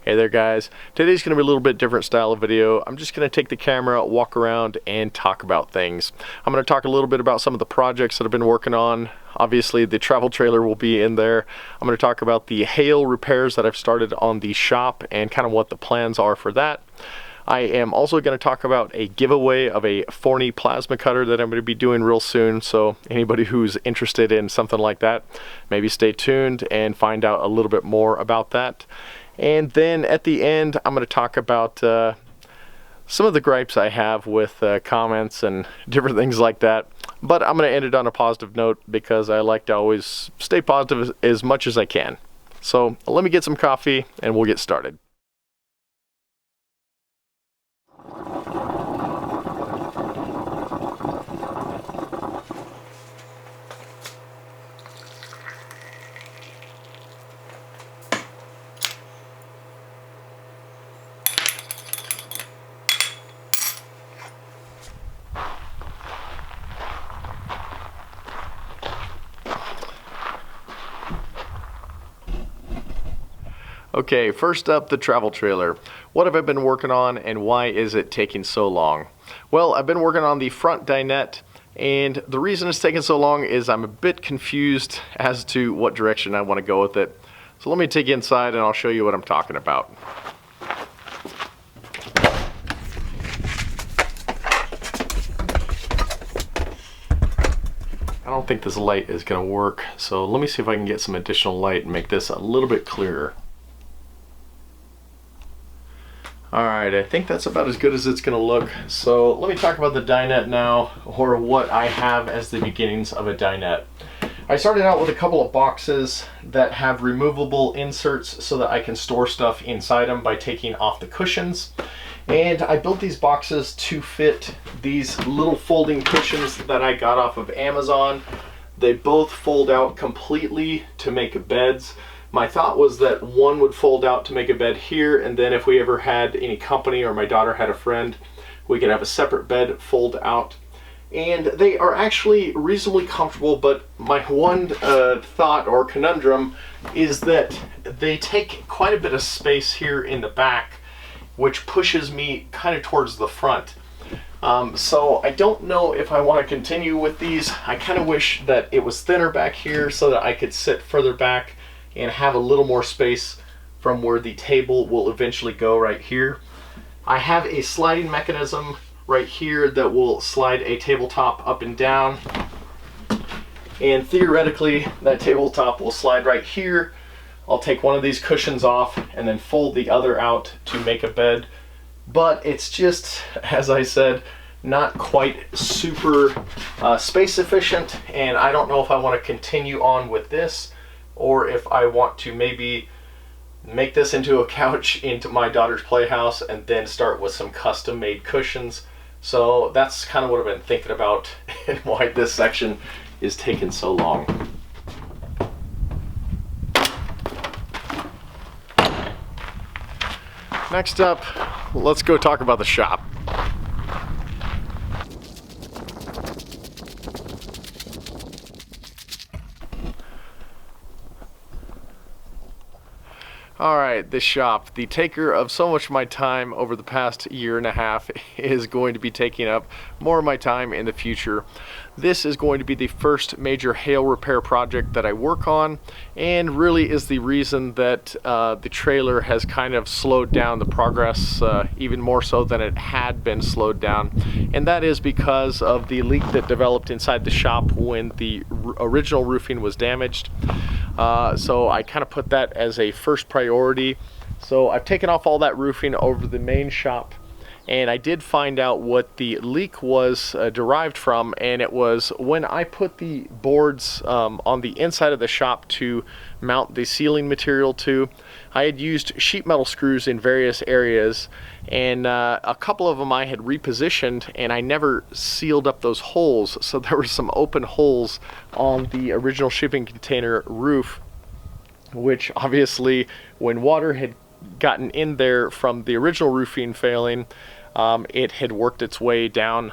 Hey there guys, today's going to be a little bit different style of video. I'm just going to take the camera, walk around, and talk about things. I'm going to talk a little bit about some of the projects that I've been working on. Obviously the travel trailer will be in there. I'm going to talk about the hail repairs that I've started on the shop and kind of what the plans are for that. I am also going to talk about a giveaway of a Forney Plasma cutter that I'm going to be doing real soon, so anybody who's interested in something like that, maybe stay tuned and find out a little bit more about that. And then at the end, I'm going to talk about some of the gripes I have with comments and different things like that. But I'm going to end it on a positive note because I like to always stay positive as much as I can. So let me get some coffee and we'll get started. Okay, first up, the travel trailer. What have I been working on and why is it taking so long? Well, I've been working on the front dinette, and the reason it's taking so long is I'm a bit confused as to what direction I want to go with it. So let me take you inside and I'll show you what I'm talking about. I don't think this light is going to work, so let me see if I can get some additional light and make this a little bit clearer. Alright, I think that's about as good as it's going to look. So let me talk about the dinette now, or what I have as the beginnings of a dinette. I started out with a couple of boxes that have removable inserts so that I can store stuff inside them by taking off the cushions. And I built these boxes to fit these little folding cushions that I got off of Amazon. They both fold out completely to make beds. My thought was that one would fold out to make a bed here, and then if we ever had any company or my daughter had a friend, we could have a separate bed fold out. And they are actually reasonably comfortable, but my one thought or conundrum is that they take quite a bit of space here in the back, which pushes me kind of towards the front. So I don't know if I want to continue with these. I kind of wish that it was thinner back here so that I could sit further back and have a little more space from where the table will eventually go right here. I have a sliding mechanism right here that will slide a tabletop up and down, and theoretically that tabletop will slide right here. I'll take one of these cushions off and then fold the other out to make a bed, but it's just, as I said, not quite super space efficient, and I don't know if I want to continue on with this or if I want to maybe make this into a couch into my daughter's playhouse and then start with some custom made cushions. So that's kind of what I've been thinking about and why this section is taking so long. Next up, let's go talk about the shop. Alright, this shop, the taker of so much of my time over the past year and a half, is going to be taking up more of my time in the future. This is going to be the first major hail repair project that I work on, and really is the reason that the trailer has kind of slowed down the progress even more so than it had been slowed down. And that is because of the leak that developed inside the shop when the original roofing was damaged. So I kind of put that as a first priority. So I've taken off all that roofing over the main shop, and I did find out what the leak was derived from, and it was when I put the boards on the inside of the shop to mount the ceiling material to. I had used sheet metal screws in various areas, and a couple of them I had repositioned, and I never sealed up those holes, so there were some open holes on the original shipping container roof, which obviously when water had gotten in there from the original roofing failing, it had worked its way down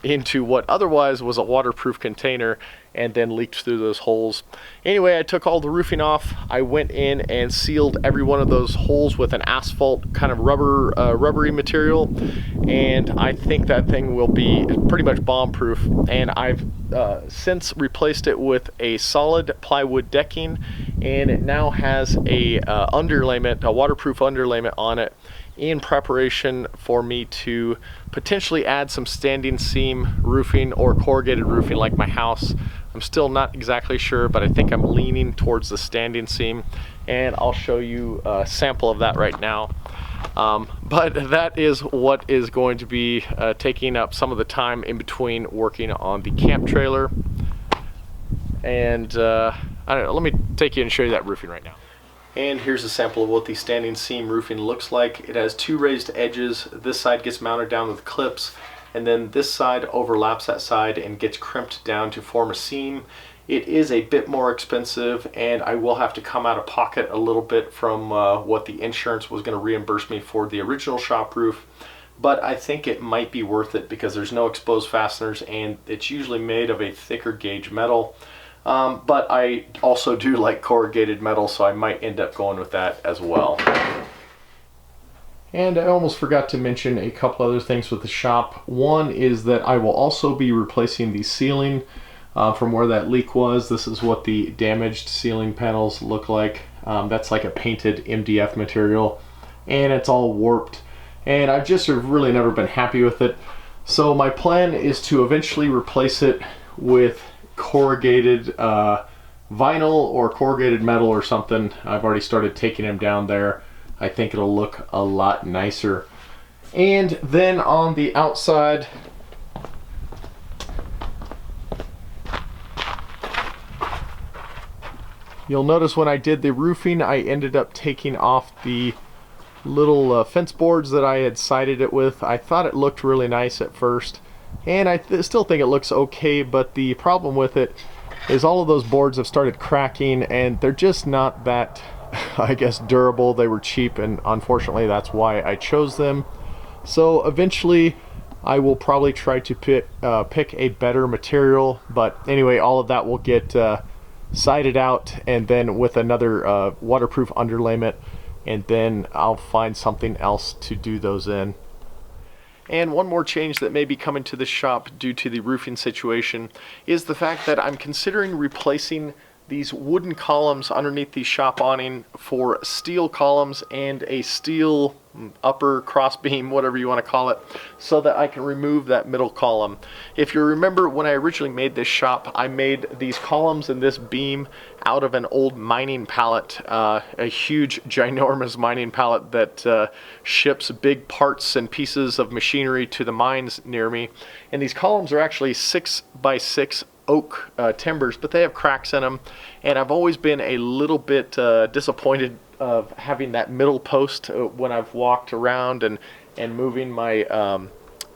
into what otherwise was a waterproof container, and then leaked through those holes. Anyway, I took all the roofing off. I went in and sealed every one of those holes with an asphalt kind of rubbery material, and I think that thing will be pretty much bomb-proof. And I've since replaced it with a solid plywood decking, and it now has a underlayment, a waterproof underlayment on it, in preparation for me to potentially add some standing seam roofing or corrugated roofing like my house. I'm still not exactly sure, but I think I'm leaning towards the standing seam, and I'll show you a sample of that right now. But that is what is going to be taking up some of the time in between working on the camp trailer. And I don't know, let me take you and show you that roofing right now. And here's a sample of what the standing seam roofing looks like. It has two raised edges. This side gets mounted down with clips, and then this side overlaps that side and gets crimped down to form a seam. It is a bit more expensive, and I will have to come out of pocket a little bit from what the insurance was going to reimburse me for the original shop roof, but I think it might be worth it because there's no exposed fasteners, and it's usually made of a thicker gauge metal. But I also do like corrugated metal, so I might end up going with that as well. And I almost forgot to mention a couple other things with the shop. One is that I will also be replacing the ceiling from where that leak was. This is what the damaged ceiling panels look like. That's like a painted MDF material, and it's all warped, and I've just really never been happy with it. So my plan is to eventually replace it with corrugated vinyl or corrugated metal or something. I've already started taking them down there. I think it'll look a lot nicer. And then on the outside, you'll notice when I did the roofing, I ended up taking off the little fence boards that I had sided it with. I thought it looked really nice at first, and I still think it looks okay, but the problem with it is all of those boards have started cracking, and they're just not that, I guess, durable. They were cheap, and unfortunately that's why I chose them. So eventually I will probably try to pick a better material, but anyway, all of that will get sided out, and then with another waterproof underlayment, and then I'll find something else to do those in. And one more change that may be coming to the shop due to the roofing situation is the fact that I'm considering replacing these wooden columns underneath the shop awning for steel columns and a steel upper cross beam, whatever you want to call it, so that I can remove that middle column. If you remember, when I originally made this shop, I made these columns and this beam out of an old mining pallet, a huge ginormous mining pallet that ships big parts and pieces of machinery to the mines near me. And these columns are actually 6x6 oak timbers, but they have cracks in them, and I've always been a little bit disappointed of having that middle post when I've walked around and moving my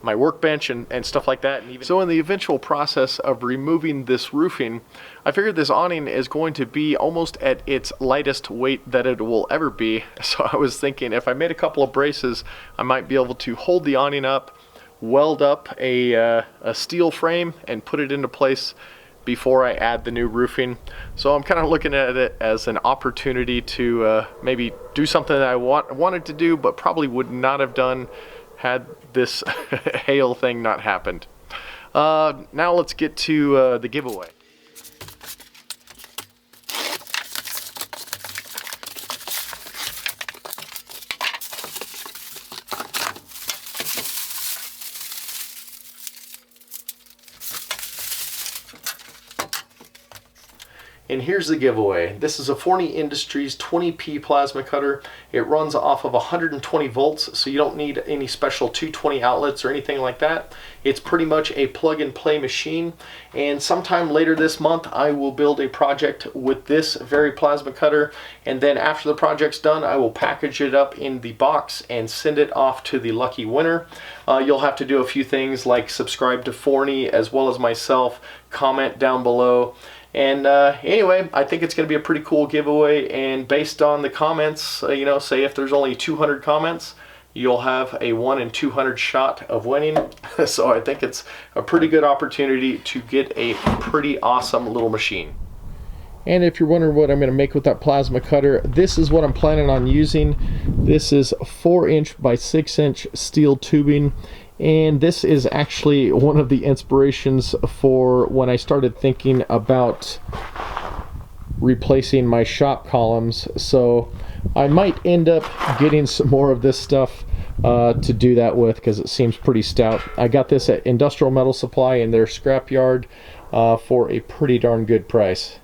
my workbench and stuff like that. And even so, in the eventual process of removing this roofing, I figured this awning is going to be almost at its lightest weight that it will ever be. So I was thinking if I made a couple of braces, I might be able to hold the awning up, weld up a steel frame, and put it into place before I add the new roofing. So I'm kind of looking at it as an opportunity to maybe do something that I wanted to do, but probably would not have done had this hail thing not happened. Now let's get to the giveaway. And here's the giveaway. This is a Forney Industries 20P plasma cutter. It runs off of 120 volts, so you don't need any special 220 outlets or anything like that. It's pretty much a plug and play machine. And sometime later this month, I will build a project with this very plasma cutter. And then after the project's done, I will package it up in the box and send it off to the lucky winner. You'll have to do a few things like subscribe to Forney as well as myself, comment down below. And anyway, I think it's going to be a pretty cool giveaway, and based on the comments, you know, say if there's only 200 comments, you'll have a 1 in 200 shot of winning. So I think it's a pretty good opportunity to get a pretty awesome little machine. And if you're wondering what I'm going to make with that plasma cutter, this is what I'm planning on using. This is 4-inch by 6-inch steel tubing, and this is actually one of the inspirations for when I started thinking about replacing my shop columns. So I might end up getting some more of this stuff to do that with, because it seems pretty stout. I got this at Industrial Metal Supply in their scrapyard for a pretty darn good price.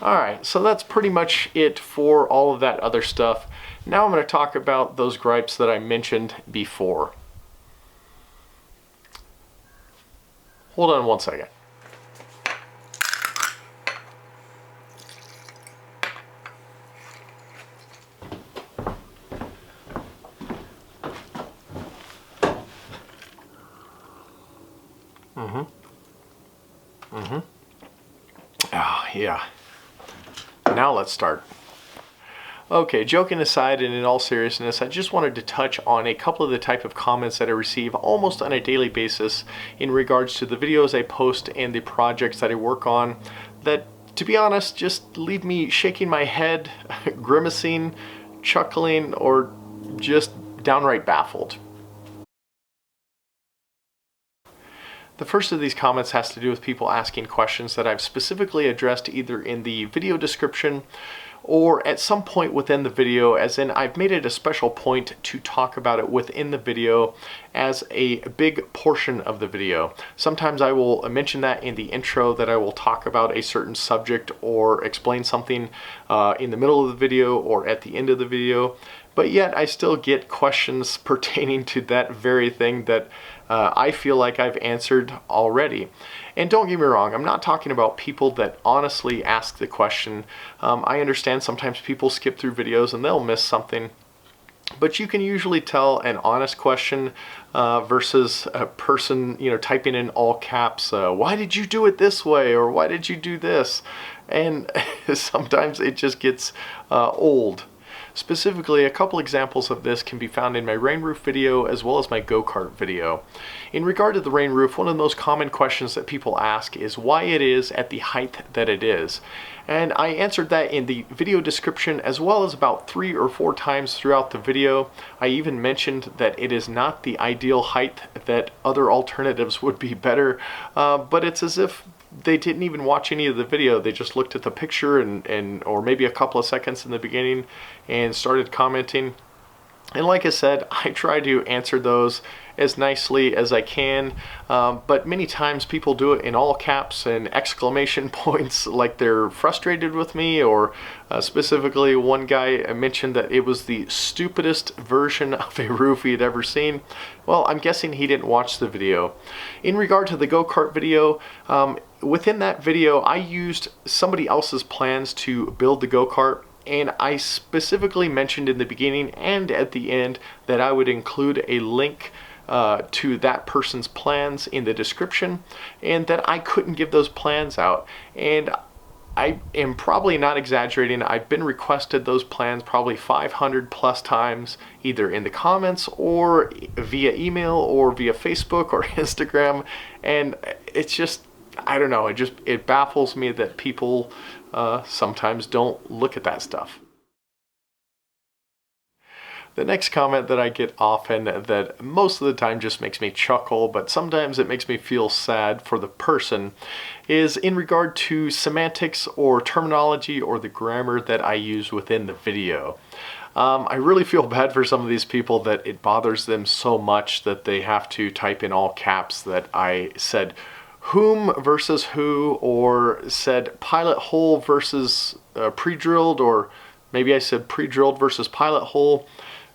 Alright, so that's pretty much it for all of that other stuff. Now I'm going to talk about those gripes that I mentioned before. Hold on one second. Oh, yeah. Now let's start. Okay, joking aside and in all seriousness, I just wanted to touch on a couple of the type of comments that I receive almost on a daily basis in regards to the videos I post and the projects that I work on that, to be honest, just leave me shaking my head, grimacing, chuckling, or just downright baffled. The first of these comments has to do with people asking questions that I've specifically addressed either in the video description or at some point within the video, as in I've made it a special point to talk about it within the video as a big portion of the video. Sometimes I will mention that in the intro, that I will talk about a certain subject or explain something in the middle of the video or at the end of the video, but yet I still get questions pertaining to that very thing that I feel like I've answered already. And don't get me wrong, I'm not talking about people that honestly ask the question. I understand sometimes people skip through videos and they'll miss something, but you can usually tell an honest question versus a person, typing in all caps, why did you do it this way, or why did you do this? And sometimes it just gets old. Specifically, a couple examples of this can be found in my rain roof video as well as my go-kart video. In regard to the rain roof, one of the most common questions that people ask is why it is at the height that it is. And I answered that in the video description as well as about 3 or 4 times throughout the video. I even mentioned that it is not the ideal height, that other alternatives would be better, but it's as if they didn't even watch any of the video. They just looked at the picture and or maybe a couple of seconds in the beginning and started commenting. And like I said, I try to answer those as nicely as I can, but many times people do it in all caps and exclamation points like they're frustrated with me, or specifically one guy mentioned that it was the stupidest version of a roof he had ever seen. Well, I'm guessing he didn't watch the video. In regard to the go-kart video, within that video I used somebody else's plans to build the go-kart, and I specifically mentioned in the beginning and at the end that I would include a link to that person's plans in the description, and that I couldn't give those plans out. And I am probably not exaggerating. I've been requested those plans probably 500 plus times, either in the comments or via email or via Facebook or Instagram, and it's just, I don't know, it baffles me that people sometimes don't look at that stuff. The next comment that I get often, that most of the time just makes me chuckle, but sometimes it makes me feel sad for the person, is in regard to semantics or terminology or the grammar that I use within the video. I really feel bad for some of these people that it bothers them so much that they have to type in all caps that I said whom versus who, or said pilot hole versus pre-drilled, or maybe I said pre-drilled versus pilot hole,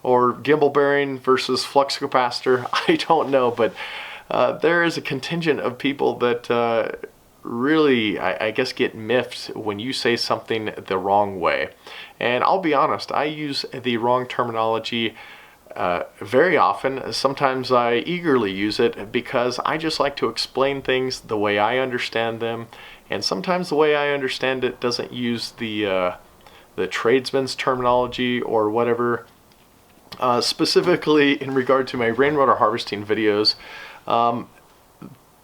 or gimbal bearing versus flux capacitor. I don't know, but there is a contingent of people that really, I guess, get miffed when you say something the wrong way. And I'll be honest, I use the wrong terminology very often. Sometimes I eagerly use it because I just like to explain things the way I understand them and sometimes the way I understand it doesn't use the tradesman's terminology or whatever. Specifically in regard to my rainwater harvesting videos,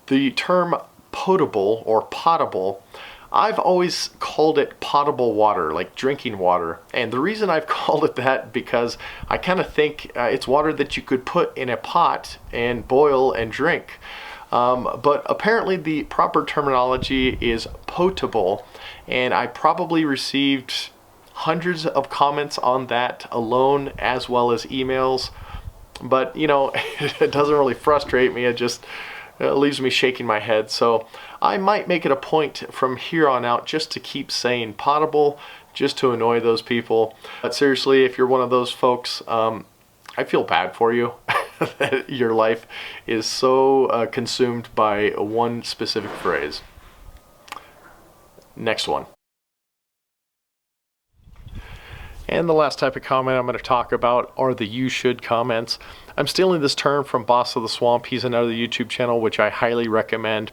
the term potable or potable, I've always called it potable water, like drinking water. And the reason I've called it that, because I kind of think it's water that you could put in a pot and boil and drink. But apparently the proper terminology is potable, and I probably received hundreds of comments on that alone, as well as emails. But you know, it doesn't really frustrate me, it just leaves me shaking my head. So I might make it a point from here on out just to keep saying potable, just to annoy those people. But seriously, if you're one of those folks, I feel bad for you that your life is so consumed by one specific phrase. Next one. And the last type of comment I'm going to talk about are the you should comments. I'm stealing this term from Boss of the Swamp. He's another YouTube channel which I highly recommend.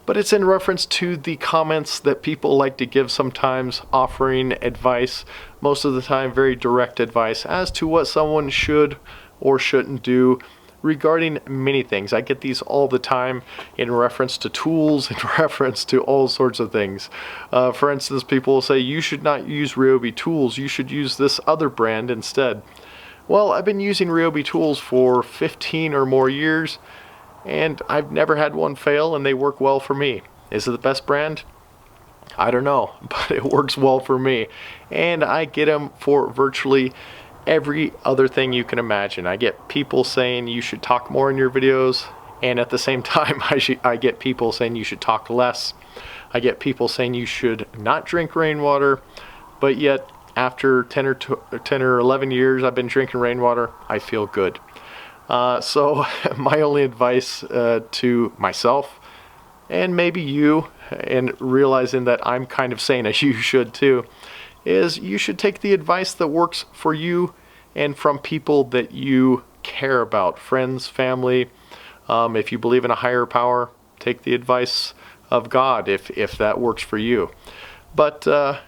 But it's in reference to the comments that people like to give sometimes, offering advice, most of the time very direct advice as to what someone should or shouldn't do regarding many things. I get these all the time in reference to tools, in reference to all sorts of things. For instance, people will say, you should not use Ryobi tools, you should use this other brand instead. Well, I've been using Ryobi tools for 15 or more years, and I've never had one fail, and they work well for me. Is it the best brand? I don't know, but it works well for me. And I get them for virtually every other thing you can imagine. I get people saying you should talk more in your videos, and at the same time I get people saying you should talk less. I get people saying you should not drink rainwater, but yet after 10 or 11 years I've been drinking rainwater, I feel good. So my only advice to myself, and maybe you, and realizing that I'm kind of saying as you should too, is you should take the advice that works for you and from people that you care about, friends, family. If you believe in a higher power, take the advice of God if that works for you. But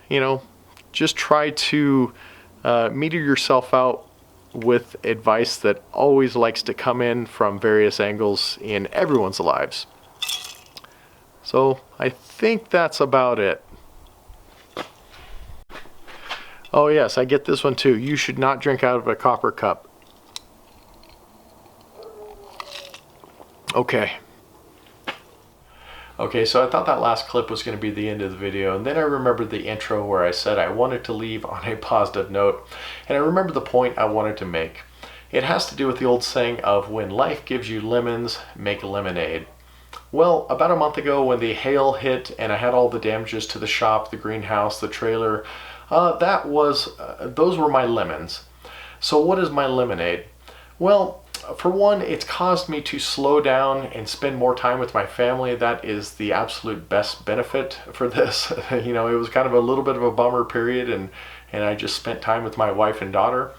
you know, just try to meter yourself out with advice that always likes to come in from various angles in everyone's lives. So I think that's about it. Oh yes, I get this one too. You should not drink out of a copper cup. Okay, so I thought that last clip was going to be the end of the video, and then I remembered the intro where I said I wanted to leave on a positive note, and I remember the point I wanted to make. It has to do with the old saying of when life gives you lemons, make lemonade. Well, about a month ago when the hail hit and I had all the damages to the shop, the greenhouse, the trailer, those were my lemons. So what is my lemonade? Well, for one, it's caused me to slow down and spend more time with my family. That is the absolute best benefit for this. You know, it was kind of a little bit of a bummer period, and I just spent time with my wife and daughter.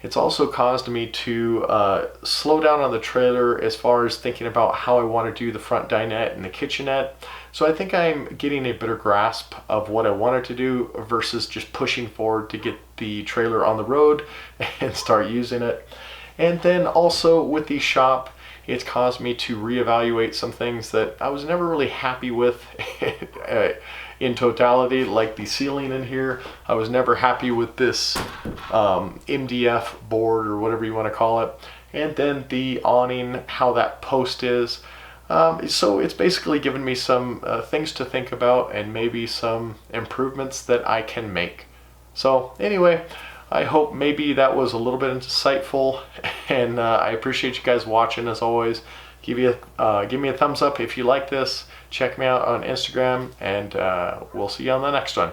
It's also caused me to slow down on the trailer as far as thinking about how I want to do the front dinette and the kitchenette. So I think I'm getting a better grasp of what I wanted to do versus just pushing forward to get the trailer on the road and start using it. And then also with the shop, it's caused me to reevaluate some things that I was never really happy with in totality, like the ceiling in here. I was never happy with this MDF board or whatever you want to call it. And then the awning, how that post is. So it's basically given me some things to think about and maybe some improvements that I can make. So anyway, I hope maybe that was a little bit insightful, and I appreciate you guys watching as always. Give me a thumbs up if you like this. Check me out on Instagram, and we'll see you on the next one.